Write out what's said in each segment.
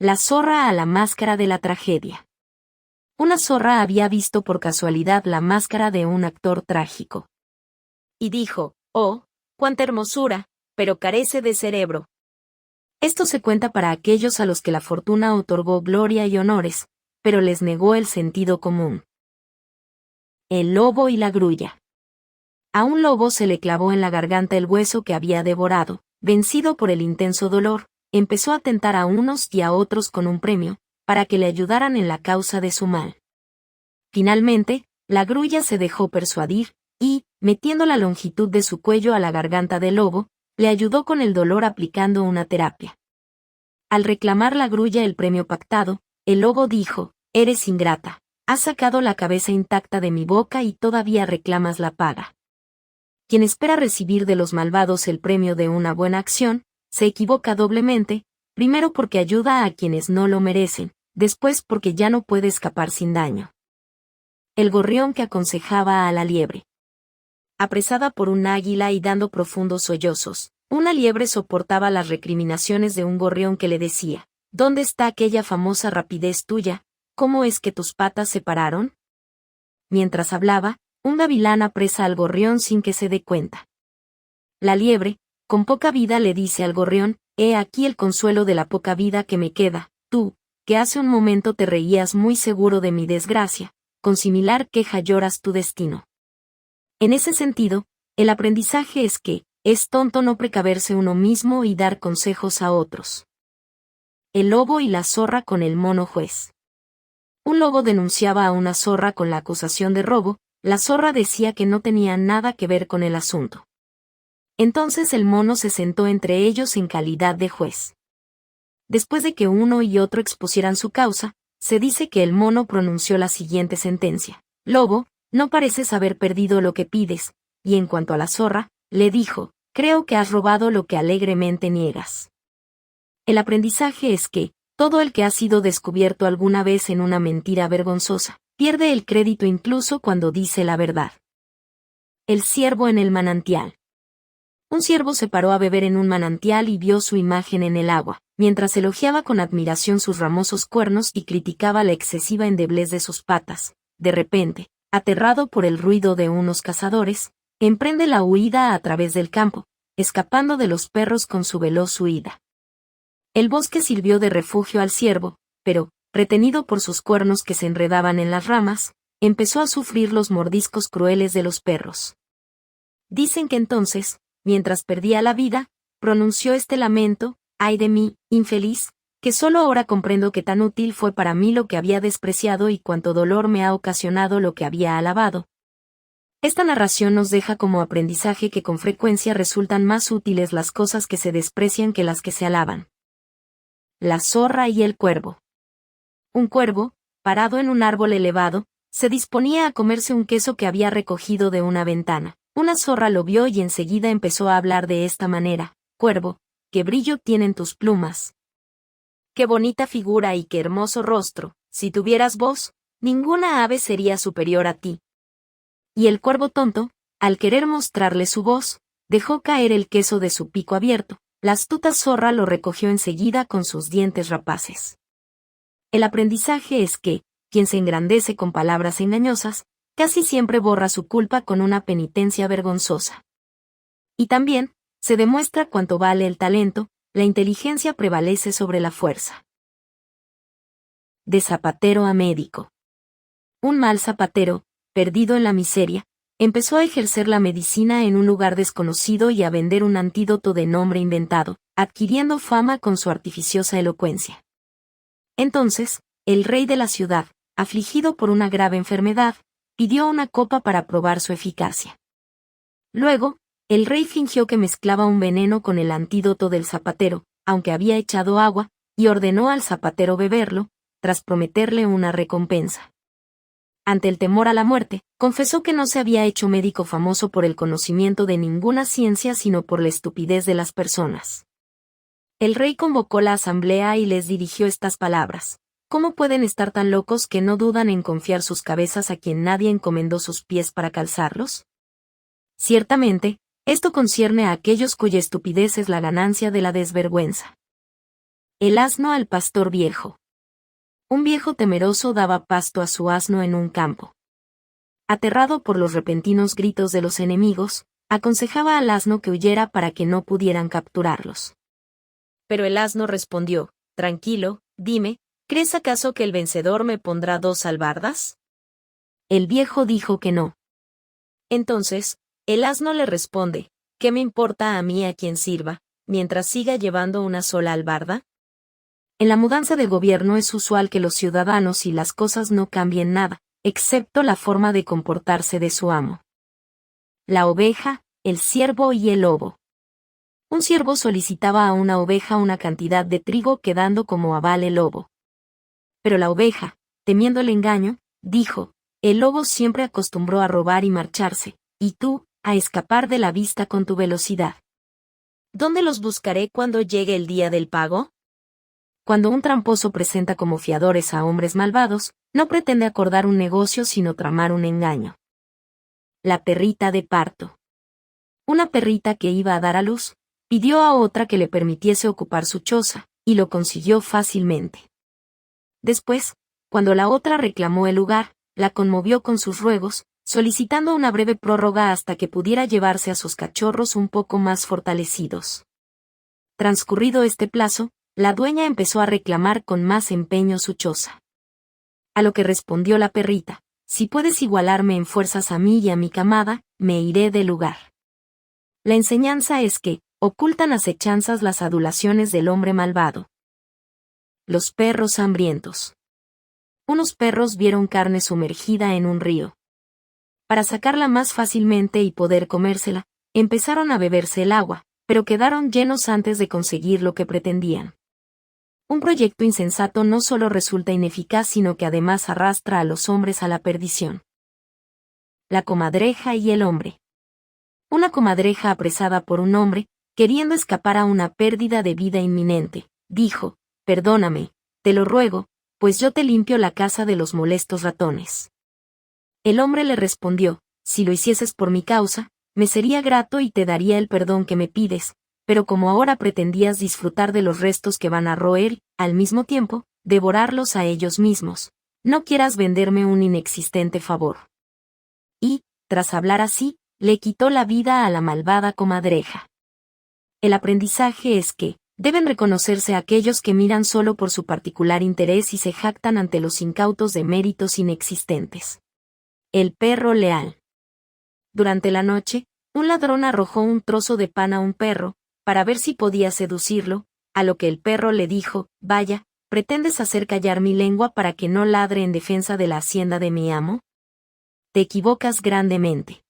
La zorra a la máscara de la tragedia. Una zorra había visto por casualidad la máscara de un actor trágico. Y dijo, «Oh, cuánta hermosura, pero carece de cerebro». Esto se cuenta para aquellos a los que la fortuna otorgó gloria y honores, pero les negó el sentido común. El lobo y la grulla. A un lobo se le clavó en la garganta el hueso que había devorado. Vencido por el intenso dolor, empezó a tentar a unos y a otros con un premio, para que le ayudaran en la causa de su mal. Finalmente, la grulla se dejó persuadir, y, metiendo la longitud de su cuello a la garganta del lobo, le ayudó con el dolor aplicando una terapia. Al reclamar la grulla el premio pactado, el lobo dijo, «Eres ingrata, has sacado la cabeza intacta de mi boca y todavía reclamas la paga». Quien espera recibir de los malvados el premio de una buena acción, se equivoca doblemente, primero porque ayuda a quienes no lo merecen, después porque ya no puede escapar sin daño. El gorrión que aconsejaba a la liebre. Apresada por un águila y dando profundos sollozos, una liebre soportaba las recriminaciones de un gorrión que le decía, «¿Dónde está aquella famosa rapidez tuya? ¿Cómo es que tus patas se pararon?». Mientras hablaba, un gavilán apresa al gorrión sin que se dé cuenta. La liebre, con poca vida, le dice al gorrión, «He aquí el consuelo de la poca vida que me queda, tú, que hace un momento te reías muy seguro de mi desgracia, con similar queja lloras tu destino». En ese sentido, el aprendizaje es que, es tonto no precaverse uno mismo y dar consejos a otros. El lobo y la zorra con el mono juez. Un lobo denunciaba a una zorra con la acusación de robo. La zorra decía que no tenía nada que ver con el asunto. Entonces el mono se sentó entre ellos en calidad de juez. Después de que uno y otro expusieran su causa, se dice que el mono pronunció la siguiente sentencia. «Lobo, no pareces haber perdido lo que pides», y en cuanto a la zorra, le dijo, «Creo que has robado lo que alegremente niegas». El aprendizaje es que, todo el que ha sido descubierto alguna vez en una mentira vergonzosa, pierde el crédito incluso cuando dice la verdad. El ciervo en el manantial. Un ciervo se paró a beber en un manantial y vio su imagen en el agua, mientras elogiaba con admiración sus ramosos cuernos y criticaba la excesiva endeblez de sus patas. De repente, aterrado por el ruido de unos cazadores, emprende la huida a través del campo, escapando de los perros con su veloz huida. El bosque sirvió de refugio al ciervo, pero, retenido por sus cuernos que se enredaban en las ramas, empezó a sufrir los mordiscos crueles de los perros. Dicen que entonces, mientras perdía la vida, pronunció este lamento, «Ay de mí, infeliz, que solo ahora comprendo que tan útil fue para mí lo que había despreciado y cuánto dolor me ha ocasionado lo que había alabado». Esta narración nos deja como aprendizaje que con frecuencia resultan más útiles las cosas que se desprecian que las que se alaban. La zorra y el cuervo. Un cuervo, parado en un árbol elevado, se disponía a comerse un queso que había recogido de una ventana. Una zorra lo vio y enseguida empezó a hablar de esta manera: «Cuervo, qué brillo tienen tus plumas. Qué bonita figura y qué hermoso rostro. Si tuvieras voz, ninguna ave sería superior a ti». Y el cuervo tonto, al querer mostrarle su voz, dejó caer el queso de su pico abierto. La astuta zorra lo recogió enseguida con sus dientes rapaces. El aprendizaje es que, quien se engrandece con palabras engañosas, casi siempre borra su culpa con una penitencia vergonzosa. Y también, se demuestra cuánto vale el talento, la inteligencia prevalece sobre la fuerza. De zapatero a médico. Un mal zapatero, perdido en la miseria, empezó a ejercer la medicina en un lugar desconocido y a vender un antídoto de nombre inventado, adquiriendo fama con su artificiosa elocuencia. Entonces, el rey de la ciudad, afligido por una grave enfermedad, pidió una copa para probar su eficacia. Luego, el rey fingió que mezclaba un veneno con el antídoto del zapatero, aunque había echado agua, y ordenó al zapatero beberlo, tras prometerle una recompensa. Ante el temor a la muerte, confesó que no se había hecho médico famoso por el conocimiento de ninguna ciencia sino por la estupidez de las personas. El rey convocó la asamblea y les dirigió estas palabras: ¿Cómo pueden estar tan locos que no dudan en confiar sus cabezas a quien nadie encomendó sus pies para calzarlos? Ciertamente, esto concierne a aquellos cuya estupidez es la ganancia de la desvergüenza. El asno al pastor viejo. Un viejo temeroso daba pasto a su asno en un campo. Aterrado por los repentinos gritos de los enemigos, aconsejaba al asno que huyera para que no pudieran capturarlos. Pero el asno respondió: «Tranquilo, dime, ¿crees acaso que el vencedor me pondrá 2 albardas?» El viejo dijo que no. Entonces, el asno le responde: «¿Qué me importa a mí a quien sirva, mientras siga llevando una sola albarda?» En la mudanza de gobierno es usual que los ciudadanos y las cosas no cambien nada, excepto la forma de comportarse de su amo. La oveja, el ciervo y el lobo. Un ciervo solicitaba a una oveja una cantidad de trigo quedando como aval el lobo. Pero la oveja, temiendo el engaño, dijo: «El lobo siempre acostumbró a robar y marcharse, y tú, a escapar de la vista con tu velocidad. ¿Dónde los buscaré cuando llegue el día del pago?» Cuando un tramposo presenta como fiadores a hombres malvados, no pretende acordar un negocio sino tramar un engaño. La perrita de parto. Una perrita que iba a dar a luz, pidió a otra que le permitiese ocupar su choza, y lo consiguió fácilmente. Después, cuando la otra reclamó el lugar, la conmovió con sus ruegos, solicitando una breve prórroga hasta que pudiera llevarse a sus cachorros un poco más fortalecidos. Transcurrido este plazo, la dueña empezó a reclamar con más empeño su choza. A lo que respondió la perrita: «Si puedes igualarme en fuerzas a mí y a mi camada, me iré del lugar». La enseñanza es que ocultan asechanzas las adulaciones del hombre malvado. Los perros hambrientos. Unos perros vieron carne sumergida en un río. Para sacarla más fácilmente y poder comérsela, empezaron a beberse el agua, pero quedaron llenos antes de conseguir lo que pretendían. Un proyecto insensato no solo resulta ineficaz sino que además arrastra a los hombres a la perdición. La comadreja y el hombre. Una comadreja apresada por un hombre, queriendo escapar a una pérdida de vida inminente, dijo: «Perdóname, te lo ruego, pues yo te limpio la casa de los molestos ratones». El hombre le respondió: «Si lo hicieses por mi causa, me sería grato y te daría el perdón que me pides, pero como ahora pretendías disfrutar de los restos que van a roer, al mismo tiempo, devorarlos a ellos mismos, no quieras venderme un inexistente favor». Y, tras hablar así, le quitó la vida a la malvada comadreja. El aprendizaje es que deben reconocerse aquellos que miran solo por su particular interés y se jactan ante los incautos de méritos inexistentes. El perro leal. Durante la noche, un ladrón arrojó un trozo de pan a un perro, para ver si podía seducirlo, a lo que el perro le dijo: «Vaya, ¿pretendes hacer callar mi lengua para que no ladre en defensa de la hacienda de mi amo? Te equivocas grandemente.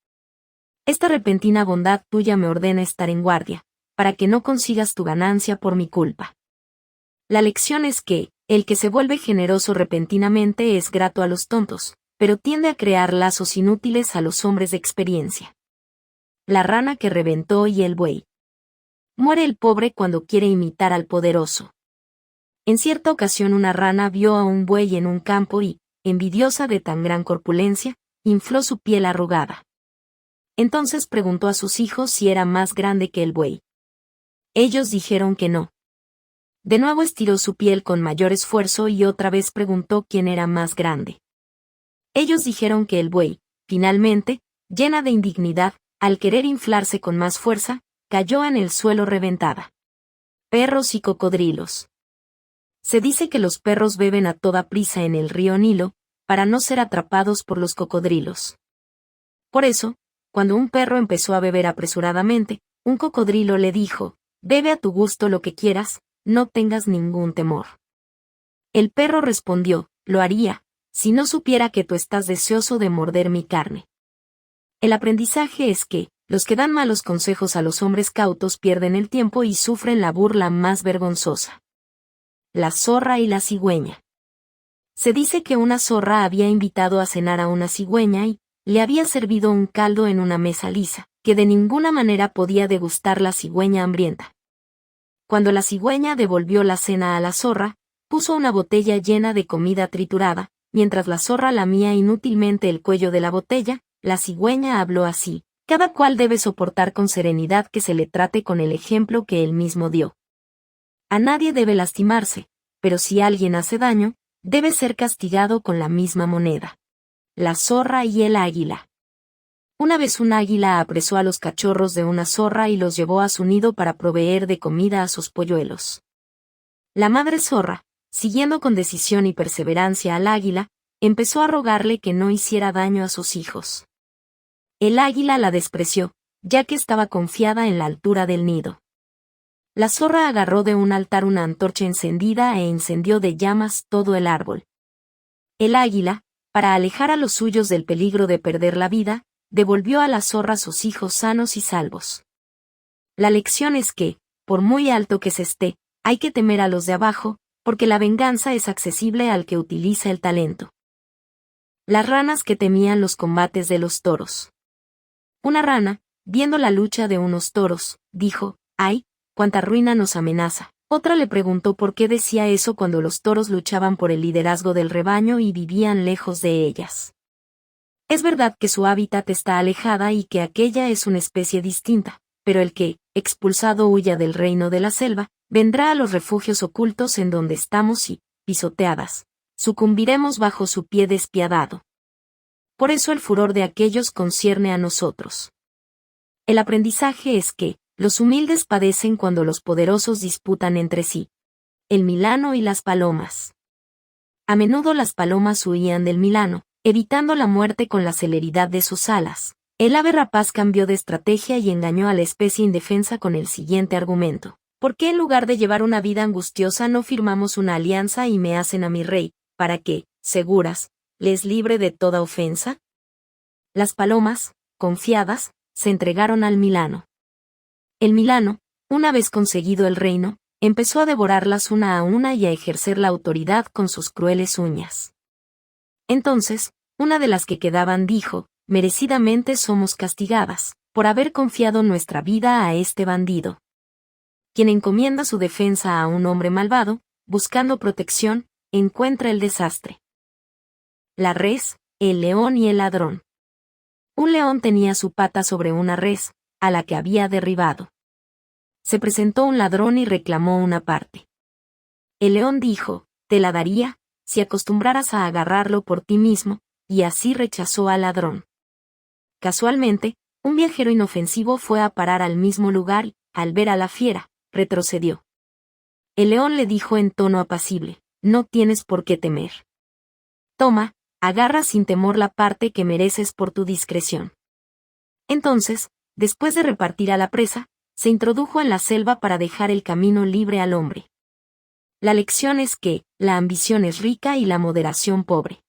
Esta repentina bondad tuya me ordena estar en guardia, para que no consigas tu ganancia por mi culpa». La lección es que, el que se vuelve generoso repentinamente es grato a los tontos, pero tiende a crear lazos inútiles a los hombres de experiencia. La rana que reventó y el buey. Muere el pobre cuando quiere imitar al poderoso. En cierta ocasión una rana vio a un buey en un campo y, envidiosa de tan gran corpulencia, infló su piel arrugada. Entonces preguntó a sus hijos si era más grande que el buey. Ellos dijeron que no. De nuevo estiró su piel con mayor esfuerzo y otra vez preguntó quién era más grande. Ellos dijeron que el buey. Finalmente, llena de indignidad, al querer inflarse con más fuerza, cayó en el suelo reventada. Perros y cocodrilos. Se dice que los perros beben a toda prisa en el río Nilo, para no ser atrapados por los cocodrilos. Por eso, cuando un perro empezó a beber apresuradamente, un cocodrilo le dijo: «Bebe a tu gusto lo que quieras, no tengas ningún temor». El perro respondió: «Lo haría, si no supiera que tú estás deseoso de morder mi carne». El aprendizaje es que, los que dan malos consejos a los hombres cautos pierden el tiempo y sufren la burla más vergonzosa. La zorra y la cigüeña. Se dice que una zorra había invitado a cenar a una cigüeña y le había servido un caldo en una mesa lisa, que de ninguna manera podía degustar la cigüeña hambrienta. Cuando la cigüeña devolvió la cena a la zorra, puso una botella llena de comida triturada, mientras la zorra lamía inútilmente el cuello de la botella, la cigüeña habló así: «Cada cual debe soportar con serenidad que se le trate con el ejemplo que él mismo dio. A nadie debe lastimarse, pero si alguien hace daño, debe ser castigado con la misma moneda. La zorra y el águila. Una vez un águila apresó a los cachorros de una zorra y los llevó a su nido para proveer de comida a sus polluelos. La madre zorra, siguiendo con decisión y perseverancia al águila, empezó a rogarle que no hiciera daño a sus hijos. El águila la despreció, ya que estaba confiada en la altura del nido. La zorra agarró de un altar una antorcha encendida e incendió de llamas todo el árbol. El águila, para alejar a los suyos del peligro de perder la vida, devolvió a la zorra sus hijos sanos y salvos. La lección es que, por muy alto que se esté, hay que temer a los de abajo, porque la venganza es accesible al que utiliza el talento. Las ranas que temían los combates de los toros. Una rana, viendo la lucha de unos toros, dijo: ¡ay, cuánta ruina nos amenaza! Otra le preguntó por qué decía eso cuando los toros luchaban por el liderazgo del rebaño y vivían lejos de ellas. Es verdad que su hábitat está alejada y que aquella es una especie distinta, pero el que, expulsado, huya del reino de la selva, vendrá a los refugios ocultos en donde estamos y, pisoteadas, sucumbiremos bajo su pie despiadado. Por eso el furor de aquellos concierne a nosotros. El aprendizaje es que, los humildes padecen cuando los poderosos disputan entre sí. El milano y las palomas. A menudo las palomas huían del milano, evitando la muerte con la celeridad de sus alas. El ave rapaz cambió de estrategia y engañó a la especie indefensa con el siguiente argumento: ¿por qué en lugar de llevar una vida angustiosa no firmamos una alianza y me hacen a mi rey, para que, seguras, les libre de toda ofensa? Las palomas, confiadas, se entregaron al milano. El milano, una vez conseguido el reino, empezó a devorarlas una a una y a ejercer la autoridad con sus crueles uñas. Entonces, una de las que quedaban dijo: merecidamente somos castigadas, por haber confiado nuestra vida a este bandido. Quien encomienda su defensa a un hombre malvado, buscando protección, encuentra el desastre. La res, el león y el ladrón. Un león tenía su pata sobre una res, a la que había derribado. Se presentó un ladrón y reclamó una parte. El león dijo: te la daría, si acostumbraras a agarrarlo por ti mismo, y así rechazó al ladrón. Casualmente, un viajero inofensivo fue a parar al mismo lugar y, al ver a la fiera, retrocedió. El león le dijo en tono apacible: no tienes por qué temer. Toma, agarra sin temor la parte que mereces por tu discreción. Entonces, después de repartir a la presa, se introdujo en la selva para dejar el camino libre al hombre. La lección es que, la ambición es rica y la moderación pobre.